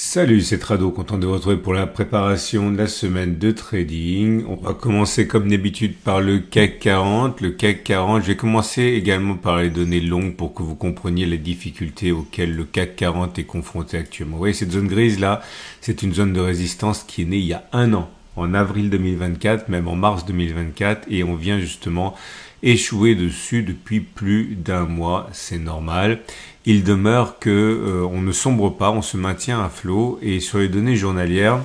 Salut, c'est Trado, content de vous retrouver pour la préparation de la semaine de trading. On va commencer comme d'habitude par le CAC 40. Le CAC 40, je vais commencer également par les données longues pour que vous compreniez les difficultés auxquelles le CAC 40 est confronté actuellement. Vous voyez cette zone grise là, c'est une zone de résistance qui est née il y a un an, en avril 2024, même en mars 2024, et on vient justement échouer dessus depuis plus d'un mois, c'est normal. Il demeure que on ne sombre pas, on se maintient à flot, et sur les données journalières,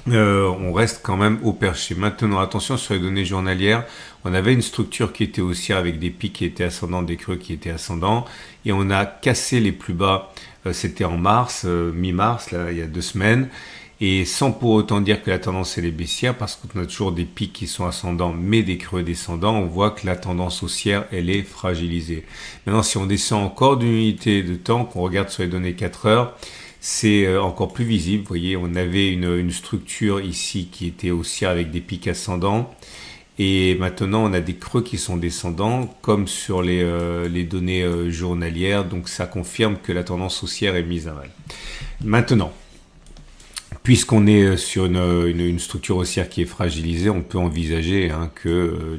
on reste quand même au perché. Maintenant, attention, sur les données journalières, on avait une structure qui était haussière avec des pics qui étaient ascendants, des creux qui étaient ascendants, et on a cassé les plus bas, c'était en mars, mi-mars, là, il y a 2 semaines, et sans pour autant dire que la tendance elle est baissière, parce qu'on a toujours des pics qui sont ascendants, mais des creux descendants, on voit que la tendance haussière, elle est fragilisée. Maintenant, si on descend encore d'une unité de temps, qu'on regarde sur les données 4 heures, c'est encore plus visible. Vous voyez, on avait une structure ici qui était haussière avec des pics ascendants, et maintenant on a des creux qui sont descendants, comme sur les données journalières, donc ça confirme que la tendance haussière est mise à mal. Maintenant, puisqu'on est sur une structure haussière qui est fragilisée, on peut envisager que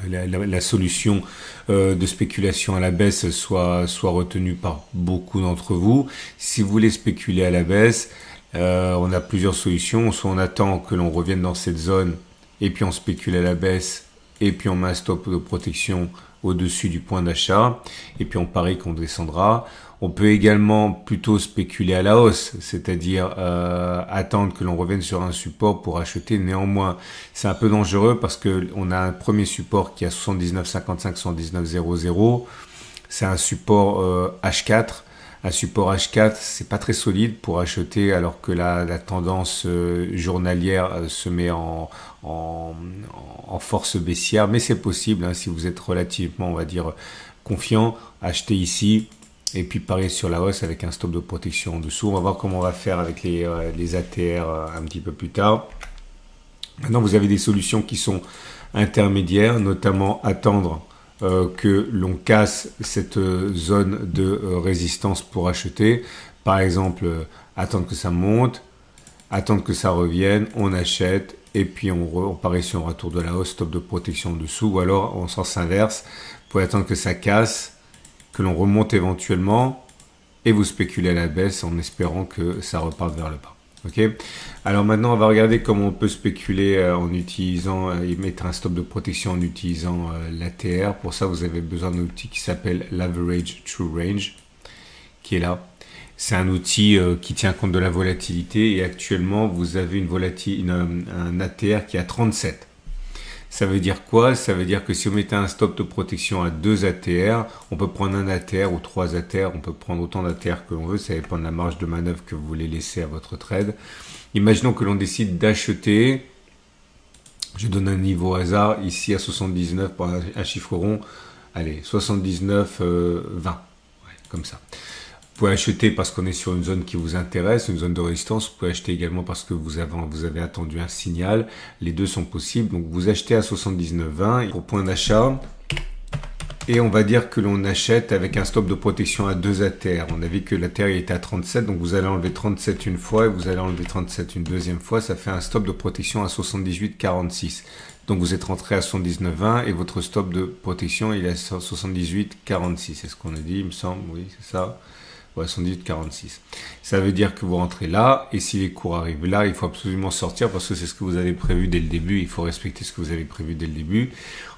la solution de spéculation à la baisse soit retenue par beaucoup d'entre vous. Si vous voulez spéculer à la baisse, on a plusieurs solutions. Soit on attend que l'on revienne dans cette zone et puis on spécule à la baisse et puis on met un stop de protection au-dessus du point d'achat et puis on parie qu'on descendra. On peut également plutôt spéculer à la hausse, c'est-à-dire attendre que l'on revienne sur un support pour acheter. Néanmoins, c'est un peu dangereux parce que on a un premier support qui est à 79,55, 79,00. C'est un support H4. Un support H4, c'est pas très solide pour acheter alors que la tendance journalière se met en force baissière. Mais c'est possible, si vous êtes relativement, on va dire, confiant, achetez ici. Et puis parier sur la hausse avec un stop de protection en dessous. On va voir comment on va faire avec les ATR un petit peu plus tard. Maintenant, vous avez des solutions qui sont intermédiaires, notamment attendre que l'on casse cette zone de résistance pour acheter. Par exemple, attendre que ça monte, attendre que ça revienne, on achète et puis on parie sur un retour de la hausse, stop de protection en dessous. Ou alors, en sens inverse, vous pouvez attendre que ça casse, que l'on remonte éventuellement et vous spéculez à la baisse en espérant que ça reparte vers le bas. Okay. Alors maintenant, on va regarder comment on peut spéculer en utilisant et mettre un stop de protection en utilisant l'ATR. Pour ça, vous avez besoin d'un outil qui s'appelle l'Average True Range, qui est là. C'est un outil qui tient compte de la volatilité et actuellement, vous avez un ATR qui est à 37. Ça veut dire quoi? Ça veut dire que si vous mettez un stop de protection à 2 ATR, on peut prendre un ATR ou 3 ATR, on peut prendre autant d'ATR que l'on veut, ça dépend de la marge de manœuvre que vous voulez laisser à votre trade. Imaginons que l'on décide d'acheter, je donne un niveau hasard, ici à 79 pour un chiffre rond, allez, 79, 20, ouais, comme ça. Vous pouvez acheter parce qu'on est sur une zone qui vous intéresse, une zone de résistance. Vous pouvez acheter également parce que vous avez attendu un signal. Les deux sont possibles. Donc vous achetez à 79,20 pour point d'achat. Et on va dire que l'on achète avec un stop de protection à 2 ATR. On a vu que l'ATR était à 37. Donc vous allez enlever 37 une fois et vous allez enlever 37 une deuxième fois. Ça fait un stop de protection à 78,46. Donc vous êtes rentré à 79,20 et votre stop de protection il est à 78,46. C'est ce qu'on a dit, il me semble. Oui, c'est ça. Ouais, 78,46. Ça veut dire que vous rentrez là, et si les cours arrivent là, il faut absolument sortir parce que c'est ce que vous avez prévu dès le début. Il faut respecter ce que vous avez prévu dès le début.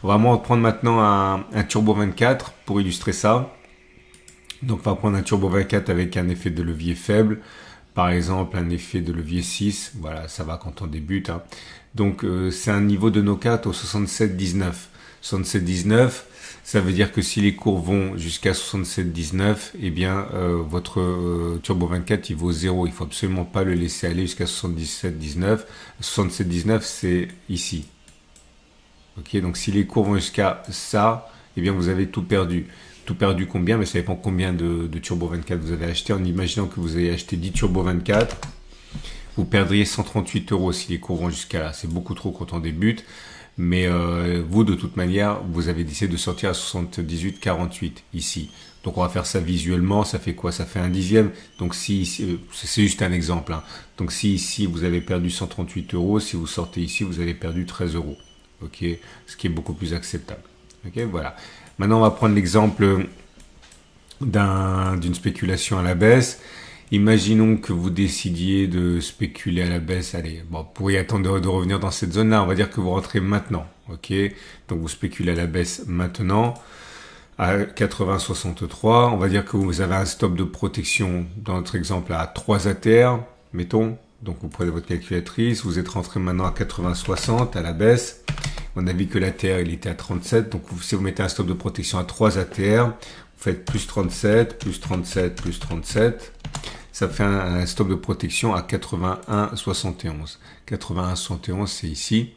On va vraiment prendre maintenant un Turbo 24 pour illustrer ça. Donc, on va prendre un Turbo 24 avec un effet de levier faible. Par exemple, un effet de levier 6. Voilà, ça va quand on débute. Donc, c'est un niveau de knockout au 67,19. 67,19. Ça veut dire que si les cours vont jusqu'à 67,19, eh bien, votre Turbo 24, il vaut 0. Il faut absolument pas le laisser aller jusqu'à 77,19. 77,19, c'est ici. Ok, donc si les cours vont jusqu'à ça, eh bien, vous avez tout perdu. Tout perdu combien? Mais ça dépend combien de Turbo 24 vous avez acheté. En imaginant que vous avez acheté 10 Turbo 24, vous perdriez 138 € si les cours vont jusqu'à là. C'est beaucoup trop quand on débute. Mais vous, de toute manière, vous avez décidé de sortir à 78,48 ici. Donc on va faire ça visuellement, ça fait quoi? Ça fait un dixième. Donc si, c'est juste un exemple, hein. Donc si ici vous avez perdu 138 euros, si vous sortez ici, vous avez perdu 13 euros. Ok, ce qui est beaucoup plus acceptable. Ok, voilà. Maintenant on va prendre l'exemple d'une spéculation à la baisse. Imaginons que vous décidiez de spéculer à la baisse. Allez, bon, vous pourriez attendre de revenir dans cette zone-là. On va dire que vous rentrez maintenant. Ok, donc vous spéculez à la baisse maintenant à 80,63. On va dire que vous avez un stop de protection dans notre exemple à 3 ATR, mettons. Donc vous prenez votre calculatrice, vous êtes rentré maintenant à 80,60 à la baisse. On a vu que l'ATR il était à 37. Donc si vous mettez un stop de protection à 3 ATR, vous faites plus 37, plus 37, plus 37. Ça fait un stop de protection à 81,71. 81,71, c'est ici.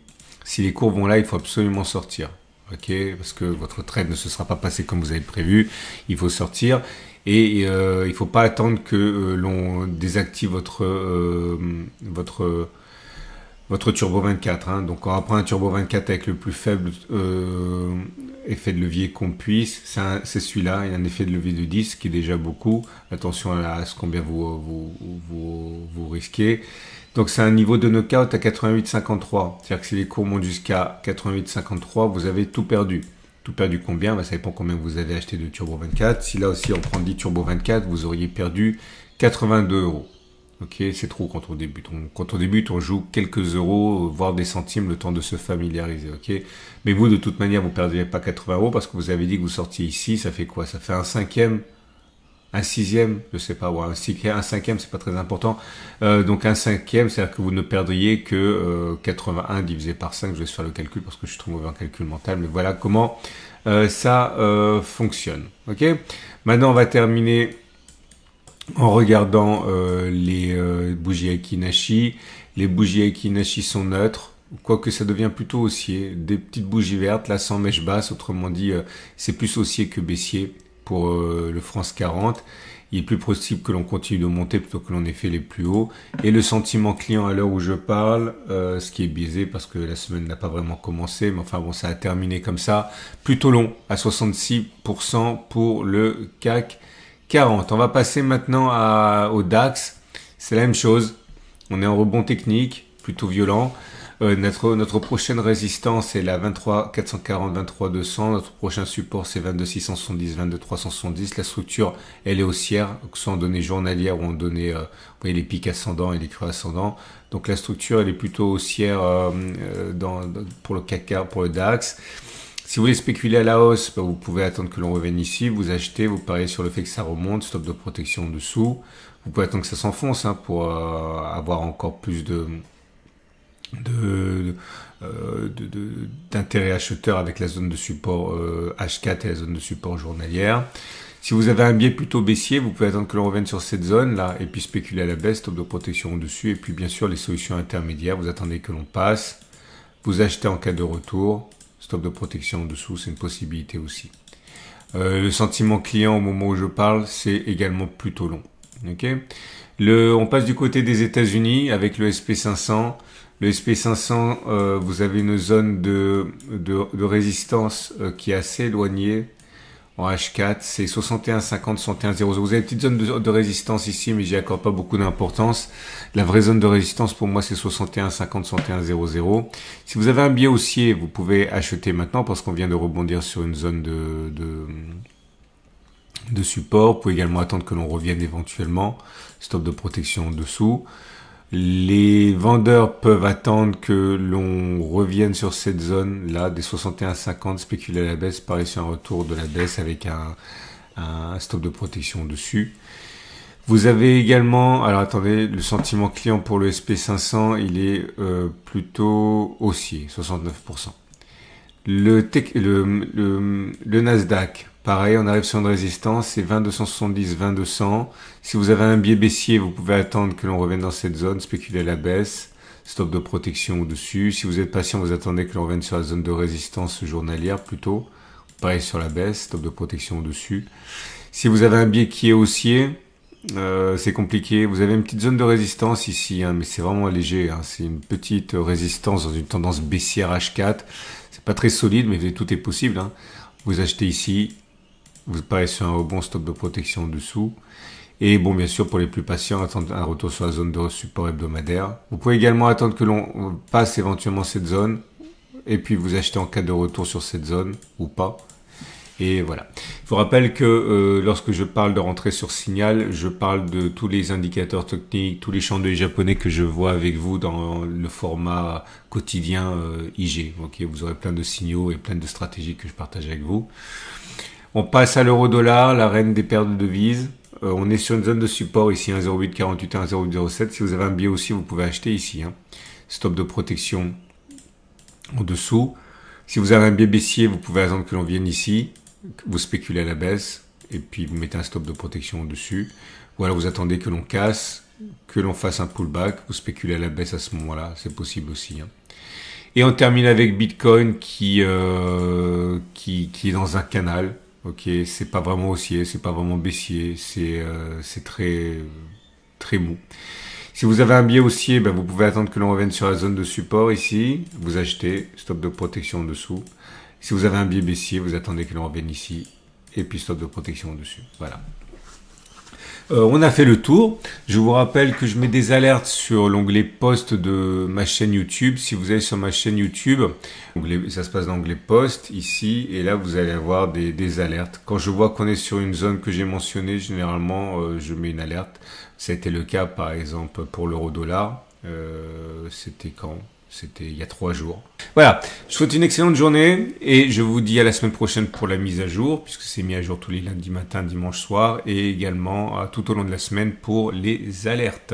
Si les cours vont là, il faut absolument sortir. Ok, parce que votre trade ne se sera pas passé comme vous avez prévu. Il faut sortir. Et il ne faut pas attendre que l'on désactive votre Turbo 24. Hein. Donc on va prendre un Turbo 24 avec le plus faible effet de levier qu'on puisse. C'est celui-là. Il y a un effet de levier de 10 qui est déjà beaucoup. Attention à ce combien vous risquez. Donc c'est un niveau de knockout à 88,53. C'est-à-dire que si les cours montent jusqu'à 88,53, vous avez tout perdu. Tout perdu combien? Ça dépend combien vous avez acheté de Turbo 24. Si là aussi on prend 10 Turbo 24, vous auriez perdu 82 euros. Ok, c'est trop quand on débute. Quand on débute, on joue quelques euros, voire des centimes, le temps de se familiariser. Ok, mais vous, de toute manière, vous ne perdrez pas 80 euros parce que vous avez dit que vous sortiez ici. Ça fait quoi? Ça fait un cinquième, un sixième, je sais pas. Ouais, un cinquième, c'est pas très important. Donc un cinquième, c'est-à-dire que vous ne perdriez que 81 divisé par 5. Je vais faire le calcul parce que je suis trop mauvais en calcul mental. Mais voilà comment ça fonctionne. Ok. Maintenant, on va terminer en regardant les bougies Akinashi. Les bougies Akinashi sont neutres, quoique ça devient plutôt haussier. Des petites bougies vertes, là sans mèche basse, autrement dit, c'est plus haussier que baissier pour le France 40. Il est plus possible que l'on continue de monter plutôt que l'on ait fait les plus hauts. Et le sentiment client à l'heure où je parle, ce qui est biaisé parce que la semaine n'a pas vraiment commencé, mais enfin bon, ça a terminé comme ça. Plutôt long, à 66% pour le CAC 40. On va passer maintenant au DAX. C'est la même chose. On est en rebond technique, plutôt violent. Notre prochaine résistance est la 23 440, 23 200. Notre prochain support c'est 22 670, 22 370. La structure elle est haussière, que ce soit en données journalières ou en données, vous voyez les pics ascendants et les creux ascendants. Donc la structure elle est plutôt haussière pour le CAC 40, pour le DAX. Si vous voulez spéculer à la hausse, vous pouvez attendre que l'on revienne ici, vous achetez, vous pariez sur le fait que ça remonte, stop de protection en dessous. Vous pouvez attendre que ça s'enfonce pour avoir encore plus d'intérêt acheteur avec la zone de support H4 et la zone de support journalière. Si vous avez un biais plutôt baissier, vous pouvez attendre que l'on revienne sur cette zone là et puis spéculer à la baisse, stop de protection au-dessus et puis bien sûr les solutions intermédiaires, vous attendez que l'on passe, vous achetez en cas de retour. Stop de protection en dessous, c'est une possibilité aussi. Le sentiment client au moment où je parle, c'est également plutôt long. Okay, on passe du côté des États-Unis avec le SP500. Le SP500, vous avez une zone de résistance qui est assez éloignée. En H4, c'est 61,50, 61,00. Vous avez une petite zone de résistance ici, mais j'y accorde pas beaucoup d'importance. La vraie zone de résistance pour moi, c'est 61,50, 61,00. Si vous avez un biais haussier, vous pouvez acheter maintenant parce qu'on vient de rebondir sur une zone de support. Vous pouvez également attendre que l'on revienne éventuellement. Stop de protection en dessous. Les vendeurs peuvent attendre que l'on revienne sur cette zone-là, des 61,50, spéculer à la baisse, parier sur un retour de la baisse avec un stop de protection dessus. Vous avez également, alors attendez, le sentiment client pour le SP500, il est plutôt haussier, 69%. Le Nasdaq, pareil, on arrive sur une résistance, c'est 2270, 2200. Si vous avez un biais baissier, vous pouvez attendre que l'on revienne dans cette zone, spéculer à la baisse, stop de protection au-dessus. Si vous êtes patient, vous attendez que l'on revienne sur la zone de résistance journalière plutôt. Pareil sur la baisse, stop de protection au-dessus. Si vous avez un biais qui est haussier, c'est compliqué. Vous avez une petite zone de résistance ici, mais c'est vraiment léger. C'est une petite résistance dans une tendance baissière H4. C'est pas très solide, mais tout est possible. Vous achetez ici, vous parlez sur un rebond, stop de protection en dessous. Et bon, bien sûr, pour les plus patients, attendre un retour sur la zone de support hebdomadaire. Vous pouvez également attendre que l'on passe éventuellement cette zone et puis vous achetez en cas de retour sur cette zone ou pas. Et voilà. Je vous rappelle que lorsque je parle de rentrer sur signal, je parle de tous les indicateurs techniques, tous les chandeliers japonais que je vois avec vous dans le format quotidien IG. Ok, vous aurez plein de signaux et plein de stratégies que je partage avec vous. On passe à l'euro-dollar, la reine des paires de devises. On est sur une zone de support ici, 1,0848 et 1,0807. Si vous avez un billet aussi, vous pouvez acheter ici. Hein. Stop de protection en dessous. Si vous avez un billet baissier, vous pouvez attendre que l'on vienne ici. Vous spéculez à la baisse et puis vous mettez un stop de protection au-dessus. Ou alors vous attendez que l'on casse, que l'on fasse un pullback. Vous spéculez à la baisse à ce moment-là. C'est possible aussi. Hein. Et on termine avec Bitcoin qui est dans un canal. Ok, c'est pas vraiment haussier, c'est pas vraiment baissier, c'est très mou. Si vous avez un biais haussier, ben vous pouvez attendre que l'on revienne sur la zone de support ici, vous achetez, stop de protection en dessous. Si vous avez un biais baissier, vous attendez que l'on revienne ici et puis stop de protection en dessus. Voilà. On a fait le tour. Je vous rappelle que je mets des alertes sur l'onglet post de ma chaîne YouTube. Si vous allez sur ma chaîne YouTube, ça se passe dans l'onglet post ici et là vous allez avoir des alertes. Quand je vois qu'on est sur une zone que j'ai mentionnée, généralement je mets une alerte. Ça a été le cas par exemple pour l'euro-dollar. C'était quand ? C'était il y a 3 jours. Voilà, je vous souhaite une excellente journée et je vous dis à la semaine prochaine pour la mise à jour, puisque c'est mis à jour tous les lundis matin, dimanche soir et également tout au long de la semaine pour les alertes.